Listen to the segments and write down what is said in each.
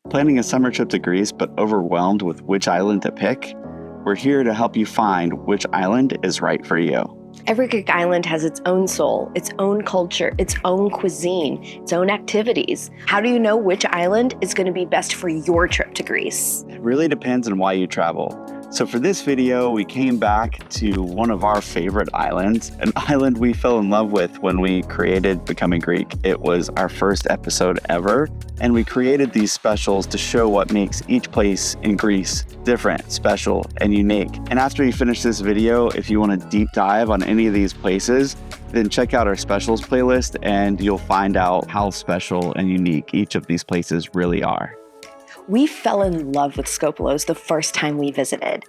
Planning a summer trip to Greece but overwhelmed with which island to pick? We're here to help you find which island is right for you. Every Greek island has its own soul, its own culture, its own cuisine, its own activities. How do you know which island is going to be best for your trip to Greece? It really depends on why you travel. So for this video, we came back to one of our favorite islands, an island we fell in love with when we created Becoming Greek. It was our first episode ever, and we created these specials to show what makes each place in Greece different, special, and unique. And after you finish this video, if you want to deep dive on any of these places, then check out our specials playlist and you'll find out how special and unique each of these places really are. We fell in love with Skopelos the first time we visited.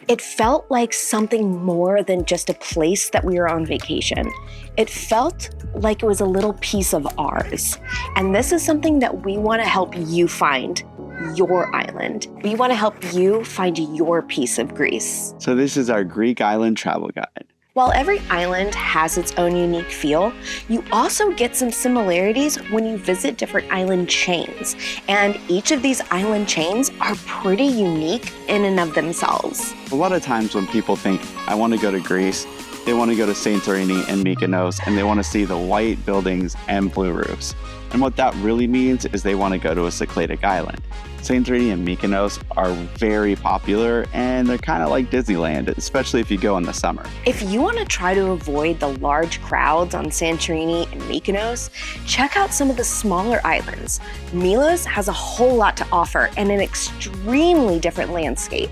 It felt like something more than just a place that we were on vacation. It felt like it was a little piece of ours. And this is something that we want to help you find your island. We want to help you find your piece of Greece. So this is our Greek island travel guide. While every island has its own unique feel, you also get some similarities when you visit different island chains. And each of these island chains are pretty unique in and of themselves. A lot of times when people think, I want to go to Greece, they want to go to Santorini and Mykonos, and they want to see the white buildings and blue roofs. And what that really means is they want to go to a Cycladic island. Santorini and Mykonos are very popular, and they're kind of like Disneyland, especially if you go in the summer. If you want to try to avoid the large crowds on Santorini and Mykonos, check out some of the smaller islands. Milos has a whole lot to offer and an extremely different landscape.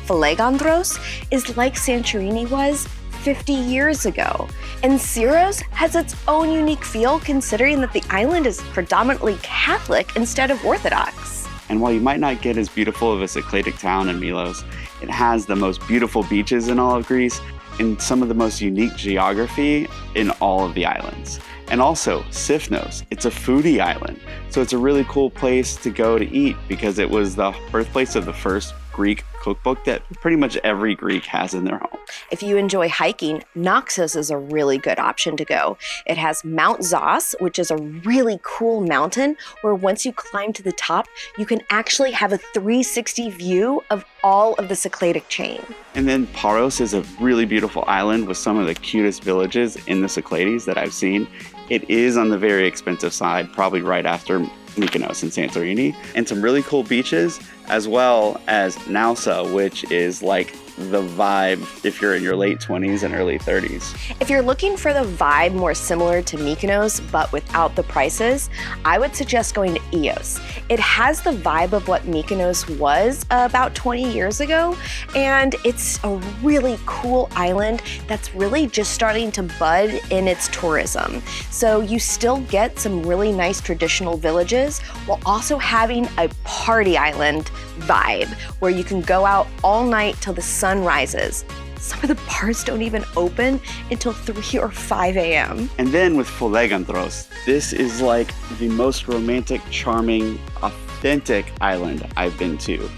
Folegandros is like Santorini was 50 years ago. And Syros has its own unique feel considering that the island is predominantly Catholic instead of Orthodox. And while you might not get as beautiful of a Cycladic town in Milos, it has the most beautiful beaches in all of Greece and some of the most unique geography in all of the islands. And also, Sifnos, it's a foodie island. So it's a really cool place to go to eat because it was the birthplace of the first Greek cookbook that pretty much every Greek has in their home. If you enjoy hiking, Naxos is a really good option to go. It has Mount Zos, which is a really cool mountain where once you climb to the top, you can actually have a 360 view of all of the Cycladic chain. And then Paros is a really beautiful island with some of the cutest villages in the Cyclades that I've seen. It is on the very expensive side, probably right after Mykonos and Santorini, and some really cool beaches, as well as Nausa, which is like the vibe if you're in your late 20s and early 30s. If you're looking for the vibe more similar to Mykonos but without the prices, I would suggest going to Ios. It has the vibe of what Mykonos was about 20 years ago, and it's a really cool island that's really just starting to bud in its tourism. So you still get some really nice traditional villages while also having a party island vibe where you can go out all night till the sun rises. Some of the bars don't even open until 3 or 5 a.m. And then with Folegandros, this is like the most romantic, charming, authentic island I've been to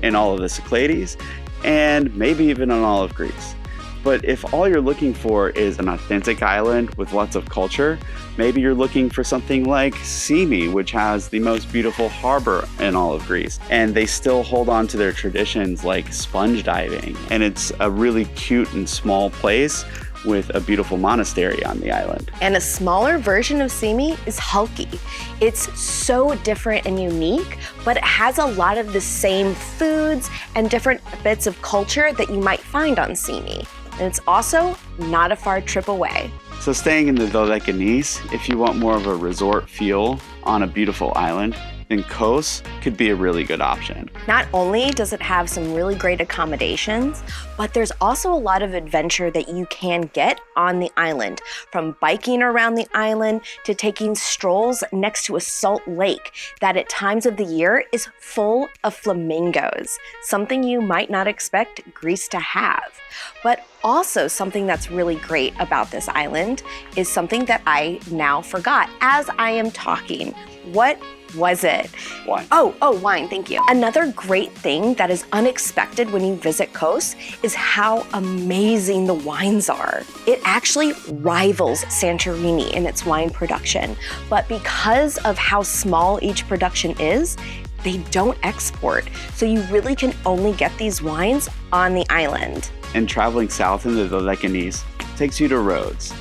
in all of the Cyclades and maybe even in all of Greece. But if all you're looking for is an authentic island with lots of culture, maybe you're looking for something like Symi, which has the most beautiful harbor in all of Greece. And they still hold on to their traditions like sponge diving. And it's a really cute and small place with a beautiful monastery on the island. And a smaller version of Symi is Halki. It's so different and unique, but it has a lot of the same foods and different bits of culture that you might find on Symi. And it's also not a far trip away. So staying in the Dodecanese, if you want more of a resort feel on a beautiful island, then Kos could be a really good option. Not only does it have some really great accommodations, but there's also a lot of adventure that you can get on the island, from biking around the island to taking strolls next to a salt lake that at times of the year is full of flamingos, something you might not expect Greece to have. But also something that's really great about this island is something that I now forgot as I am talking. What was it? Wine. Oh, wine, thank you. Another great thing that is unexpected when you visit Kos is how amazing the wines are. It actually rivals Santorini in its wine production, but because of how small each production is, they don't export, so you really can only get these wines on the island. And traveling south in the Dodecanese takes you to Rhodes,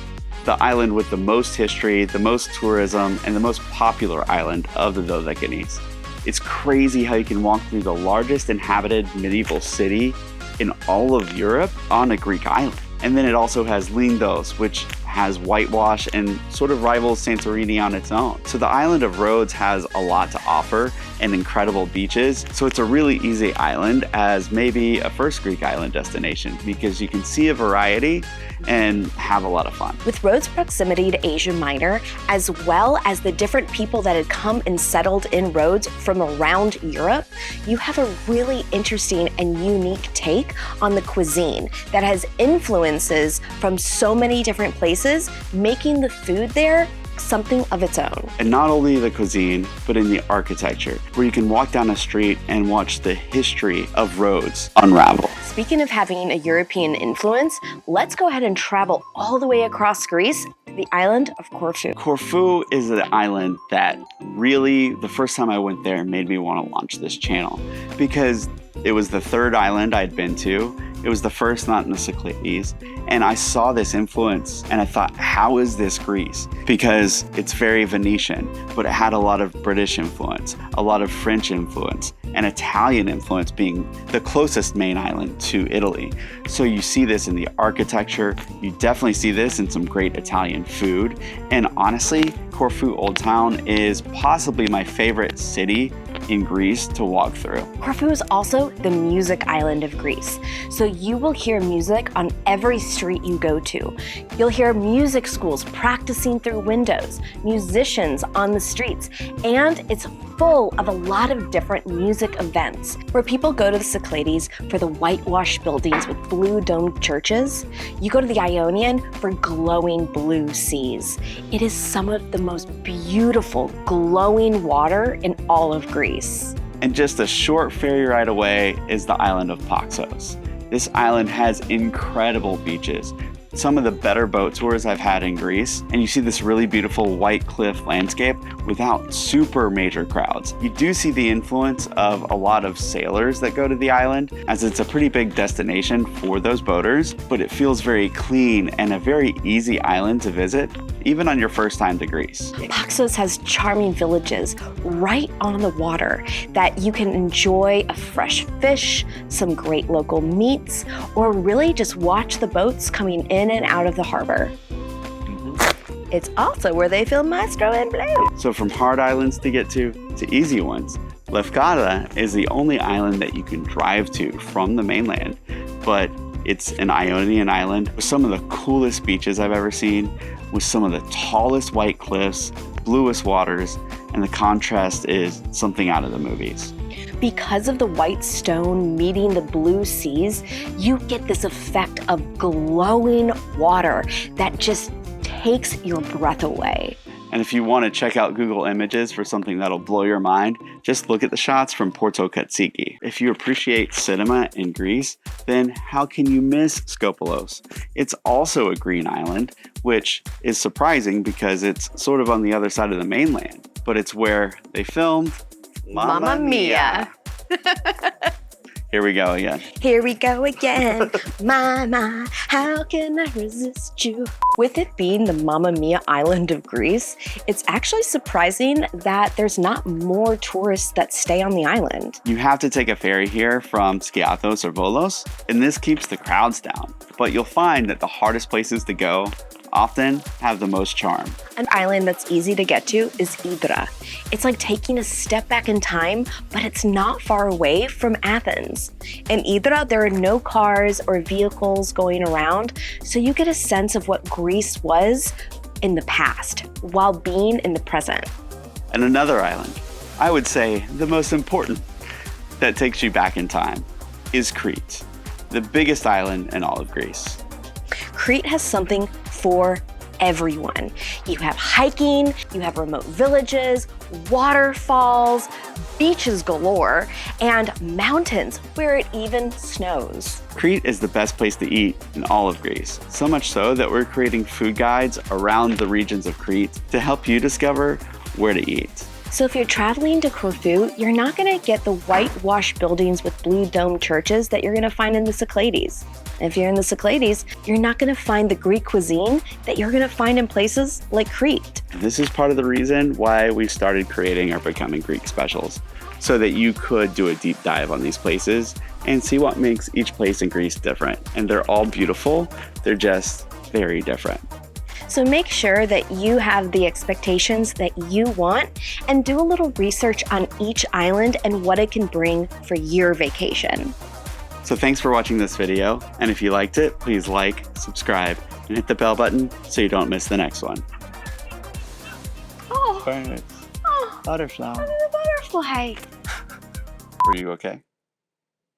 the island with the most history, the most tourism, and the most popular island of the Dodecanese. It's crazy how you can walk through the largest inhabited medieval city in all of Europe on a Greek island. And then it also has Lindos, which has whitewash and sort of rivals Santorini on its own. So the island of Rhodes has a lot to offer and incredible beaches. So it's a really easy island as maybe a first Greek island destination because you can see a variety and have a lot of fun. With Rhodes' proximity to Asia Minor, as well as the different people that had come and settled in Rhodes from around Europe, you have a really interesting and unique take on the cuisine that has influences from so many different places, making the food there something of its own. And not only the cuisine, but in the architecture, where you can walk down a street and watch the history of Rhodes unravel. Speaking of having a European influence, let's go ahead and travel all the way across Greece to the island of Corfu. Corfu is an island that really, the first time I went there, made me want to launch this channel because it was the third island I'd been to. It was the first not in the Cyclades. And I saw this influence and I thought, how is this Greece? Because it's very Venetian, but it had a lot of British influence, a lot of French influence, and Italian influence being the closest main island to Italy. So you see this in the architecture, you definitely see this in some great Italian food. And honestly, Corfu Old Town is possibly my favorite city in Greece to walk through. Corfu is also the music island of Greece. So you will hear music on every street you go to. You'll hear music schools practicing through windows, musicians on the streets, and it's full of a lot of different music events where people go to the Cyclades for the whitewashed buildings with blue domed churches. You go to the Ionian for glowing blue seas. It is some of the most beautiful glowing water in all of Greece. And just a short ferry ride away is the island of Paxos. This island has incredible beaches, some of the better boat tours I've had in Greece, and you see this really beautiful white cliff landscape without super major crowds. You do see the influence of a lot of sailors that go to the island, as it's a pretty big destination for those boaters, but it feels very clean and a very easy island to visit, even on your first time to Greece. Paxos has charming villages right on the water that you can enjoy a fresh fish, some great local meats, or really just watch the boats coming in and out of the harbor. It's also where they film Maestro in Blue. So from hard islands to get to easy ones, Lefkada is the only island that you can drive to from the mainland, but it's an Ionian island with some of the coolest beaches I've ever seen, with some of the tallest white cliffs, bluest waters, and the contrast is something out of the movies. Because of the white stone meeting the blue seas, you get this effect of glowing water that just takes your breath away. And if you want to check out Google Images for something that'll blow your mind, just look at the shots from Porto Katsiki. If you appreciate cinema in Greece, then how can you miss Skopelos? It's also a green island, which is surprising because it's sort of on the other side of the mainland, but it's where they filmed Mamma Mia! Here we go again. Here we go again. Mama, how can I resist you? With it being the Mamma Mia island of Greece, it's actually surprising that there's not more tourists that stay on the island. You have to take a ferry here from Skiathos or Volos, and this keeps the crowds down. But you'll find that the hardest places to go often have the most charm. An island that's easy to get to is Hydra. It's like taking a step back in time, but it's not far away from Athens. In Hydra, there are no cars or vehicles going around, so you get a sense of what Greece was in the past while being in the present. And another island, I would say the most important, that takes you back in time, is Crete, the biggest island in all of Greece. Crete has something for everyone. You have hiking, you have remote villages, waterfalls, beaches galore, and mountains where it even snows. Crete is the best place to eat in all of Greece, so much so that we're creating food guides around the regions of Crete to help you discover where to eat. So if you're traveling to Corfu, you're not going to get the whitewashed buildings with blue dome churches that you're going to find in the Cyclades. And if you're in the Cyclades, you're not going to find the Greek cuisine that you're going to find in places like Crete. This is part of the reason why we started creating our Becoming Greek specials, so that you could do a deep dive on these places and see what makes each place in Greece different. And they're all beautiful, they're just very different. So make sure that you have the expectations that you want and do a little research on each island and what it can bring for your vacation. So thanks for watching this video, and if you liked it, please like, subscribe, and hit the bell button so you don't miss the next one. Oh, Birds. oh, Butterfly. a butterfly. Were you okay?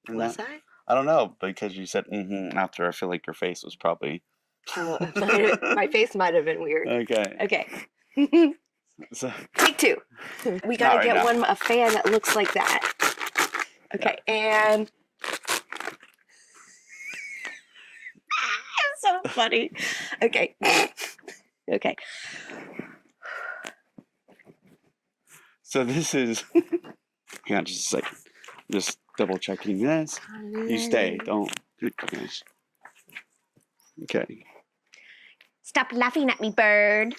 In Was that? I? I don't know, because you said after. I feel like your face was probably... My face might have been weird. Okay. Okay. So, Take two. We Not right gotta get now. a fan that looks like that. Okay, and it's so funny. Okay. Okay. so this is... Hang on just a second. Just double checking this. You stay. Don't... Okay. Stop laughing at me, bird.